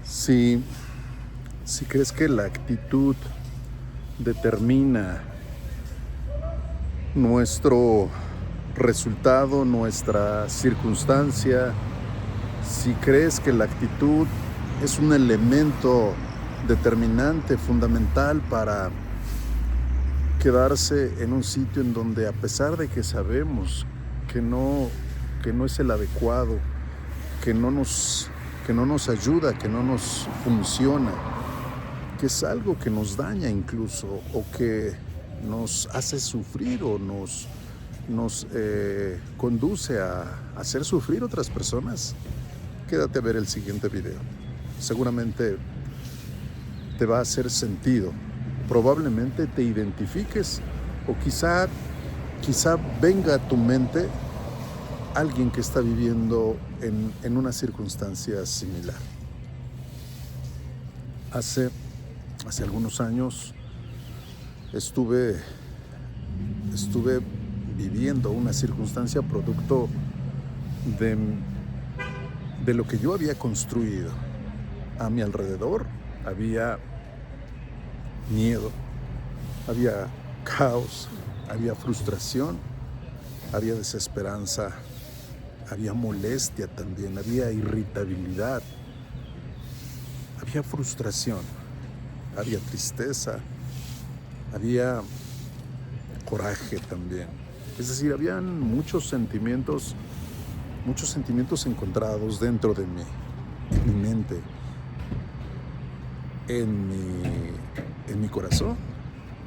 Si, si crees que la actitud determina nuestro resultado, nuestra circunstancia, si crees que la actitud es un elemento determinante, fundamental para quedarse en un sitio en donde, a pesar de que sabemos que no es el adecuado, que no nos, que no nos ayuda, que no nos funciona, que es algo que nos daña incluso, o que nos hace sufrir o nos conduce a hacer sufrir otras personas, quédate a ver el siguiente video. Seguramente te va a hacer sentido. Probablemente te identifiques, o quizá venga a tu mente alguien que está viviendo en una circunstancia similar. Hace algunos años estuve viviendo una circunstancia producto de lo que yo había construido. A mi alrededor había miedo, había caos, había frustración, había desesperanza, había molestia también, había irritabilidad, había frustración, había tristeza, había coraje también. Es decir, habían muchos sentimientos encontrados dentro de mí, en mi mente, en mi corazón,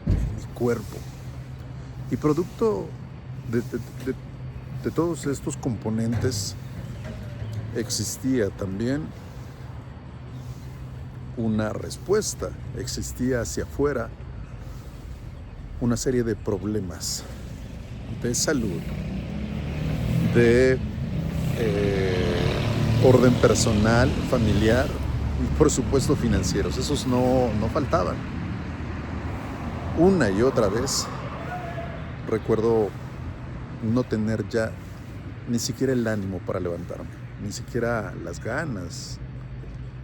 en mi cuerpo. Y producto de todos estos componentes existía también una respuesta, existía hacia afuera una serie de problemas de salud, de orden personal, familiar y por supuesto financieros. Esos no faltaban. Una y otra vez recuerdo no tener ya ni siquiera el ánimo para levantarme, ni siquiera las ganas.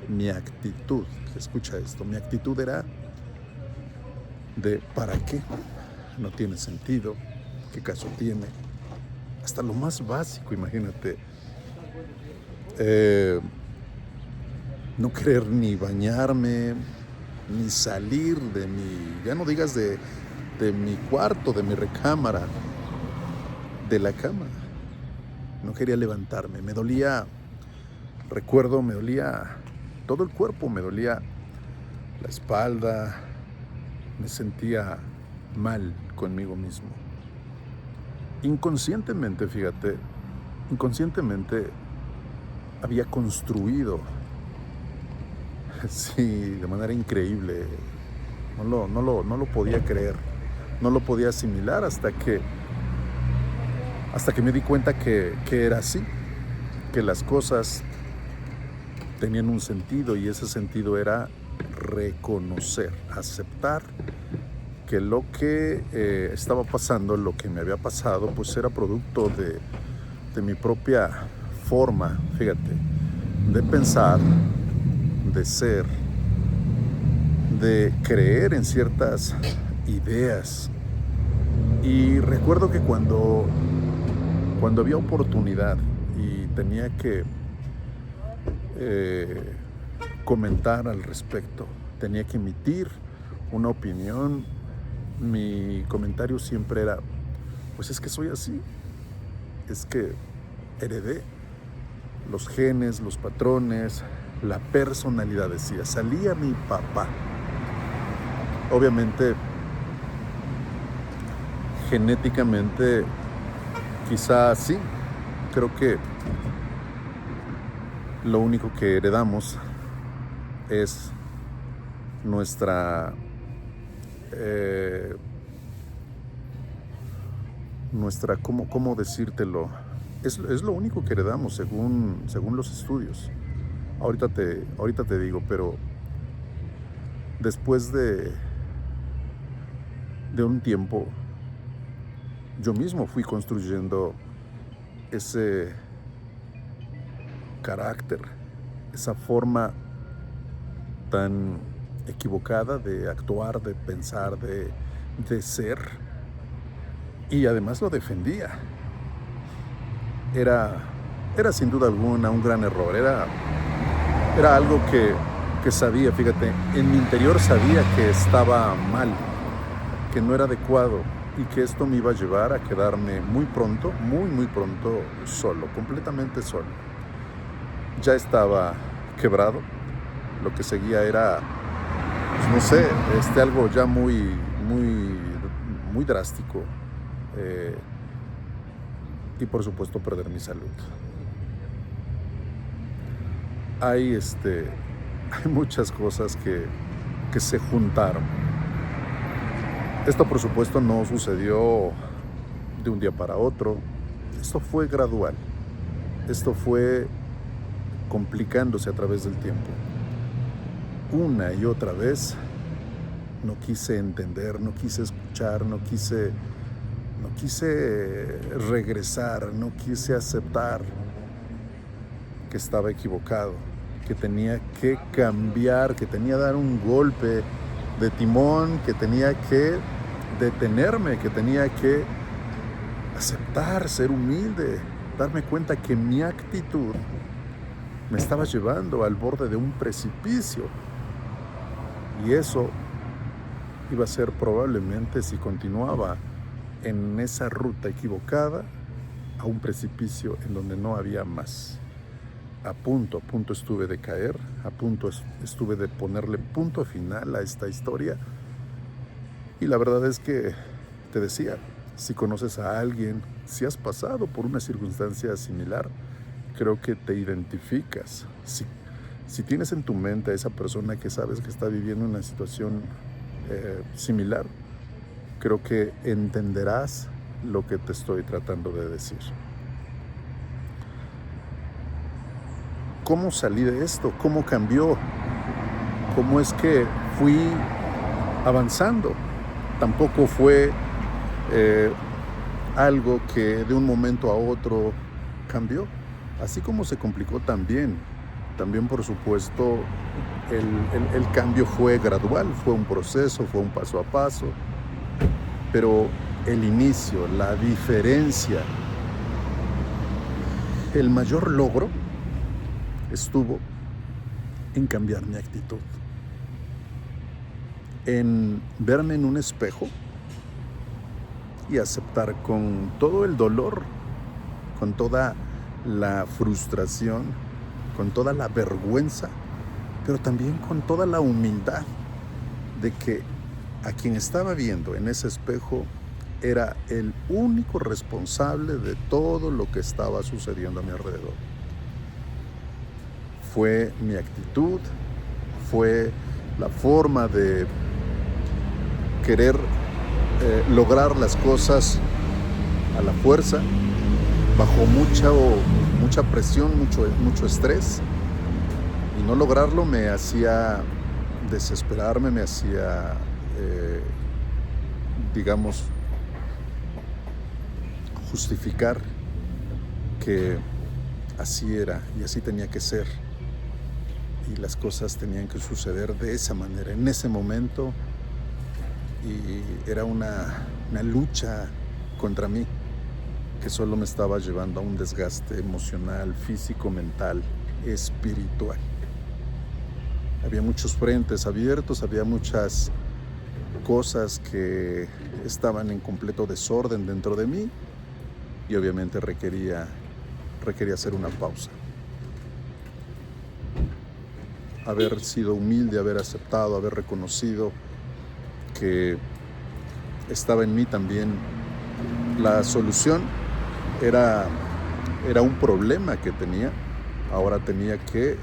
Mi actitud, escucha esto, mi actitud era de ¿para qué? No tiene sentido, ¿qué caso tiene? Hasta lo más básico, imagínate. No querer ni bañarme, ni salir de ya no digas de mi cuarto, de mi recámara, de la cama. No quería levantarme, me dolía todo el cuerpo, me dolía la espalda, me sentía mal conmigo mismo. Inconscientemente, fíjate, había construido, sí, de manera increíble. No lo podía creer, no lo podía asimilar hasta que me di cuenta que era así, que las cosas tenían un sentido, y ese sentido era reconocer, aceptar que lo que estaba pasando, lo que me había pasado, pues era producto de mi propia forma, fíjate, de pensar, de ser, de creer en ciertas ideas. Y recuerdo que cuando había oportunidad y tenía que comentar al respecto, tenía que emitir una opinión, mi comentario siempre era: pues es que soy así, es que heredé los genes, los patrones, la personalidad, decía, salía mi papá. Obviamente, genéticamente, quizás sí, creo que lo único que heredamos es nuestra ¿cómo decírtelo? Es lo único que heredamos según los estudios. Ahorita te digo, pero después de un tiempo, yo mismo fui construyendo ese carácter, esa forma tan equivocada de actuar, de pensar, de ser, y además lo defendía. Era sin duda alguna un gran error, era algo que sabía, fíjate, en mi interior sabía que estaba mal, que no era adecuado y que esto me iba a llevar a quedarme muy pronto, muy pronto solo, completamente solo. Ya estaba quebrado, lo que seguía era, pues no sé, algo ya muy drástico, y por supuesto perder mi salud. Hay muchas cosas que se juntaron. Esto por supuesto no sucedió de un día para otro. Esto fue gradual. Esto fue complicándose a través del tiempo. Una y otra vez no quise entender, no quise escuchar, no quise regresar, no quise aceptar que estaba equivocado, que tenía que cambiar, que tenía que dar un golpe de timón, que tenía que detenerme, que tenía que aceptar, ser humilde, darme cuenta que mi actitud me estaba llevando al borde de un precipicio. Y eso iba a ser probablemente, si continuaba en esa ruta equivocada, a un precipicio en donde no había más. A punto estuve de caer, a punto estuve de ponerle punto final a esta historia. Y la verdad es que, te decía, si conoces a alguien, si has pasado por una circunstancia similar, creo que te identificas. Si tienes en tu mente a esa persona que sabes que está viviendo una situación similar, creo que entenderás lo que te estoy tratando de decir. ¿Cómo salí de esto? ¿Cómo cambió? ¿Cómo es que fui avanzando? Tampoco fue algo que de un momento a otro cambió. Así como se complicó también por supuesto, el cambio fue gradual, fue un proceso, fue un paso a paso, pero el inicio, la diferencia, el mayor logro estuvo en cambiar mi actitud, en verme en un espejo y aceptar con todo el dolor, con toda la frustración, con toda la vergüenza, pero también con toda la humildad de que a quien estaba viendo en ese espejo era el único responsable de todo lo que estaba sucediendo a mi alrededor. Fue mi actitud, fue la forma de querer lograr las cosas a la fuerza, bajo mucha presión, mucho estrés, y no lograrlo me hacía desesperarme, me hacía, justificar que así era y así tenía que ser, y las cosas tenían que suceder de esa manera, en ese momento, y era una lucha contra mí que solo me estaba llevando a un desgaste emocional, físico, mental, espiritual. Había muchos frentes abiertos, había muchas cosas que estaban en completo desorden dentro de mí, y obviamente requería hacer una pausa. Haber sido humilde, haber aceptado, haber reconocido que estaba en mí también la solución. Era un problema que tenía, ahora tenía que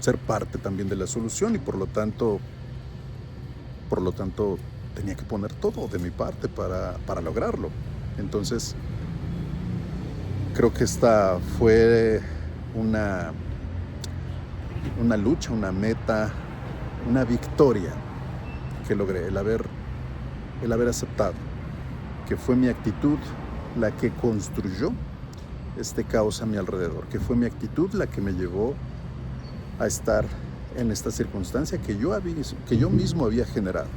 ser parte también de la solución, y por lo tanto tenía que poner todo de mi parte para lograrlo. Entonces creo que esta fue una lucha, una meta, una victoria que logré, el haber aceptado que fue mi actitud la que construyó este caos a mi alrededor, que fue mi actitud la que me llevó a estar en esta circunstancia que yo mismo había generado.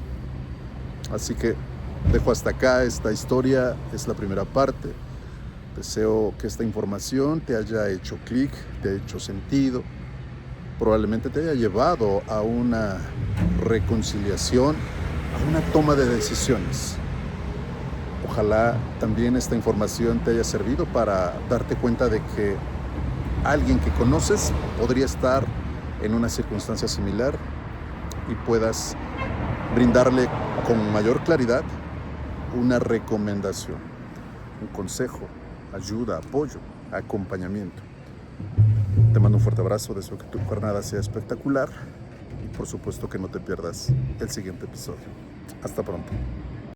Así que dejo hasta acá esta historia, es la primera parte. Deseo que esta información te haya hecho clic, te haya hecho sentido, probablemente te haya llevado a una reconciliación, a una toma de decisiones. Ojalá también esta información te haya servido para darte cuenta de que alguien que conoces podría estar en una circunstancia similar y puedas brindarle con mayor claridad una recomendación, un consejo, ayuda, apoyo, acompañamiento. Te mando un fuerte abrazo, deseo que tu jornada sea espectacular y por supuesto que no te pierdas el siguiente episodio. Hasta pronto.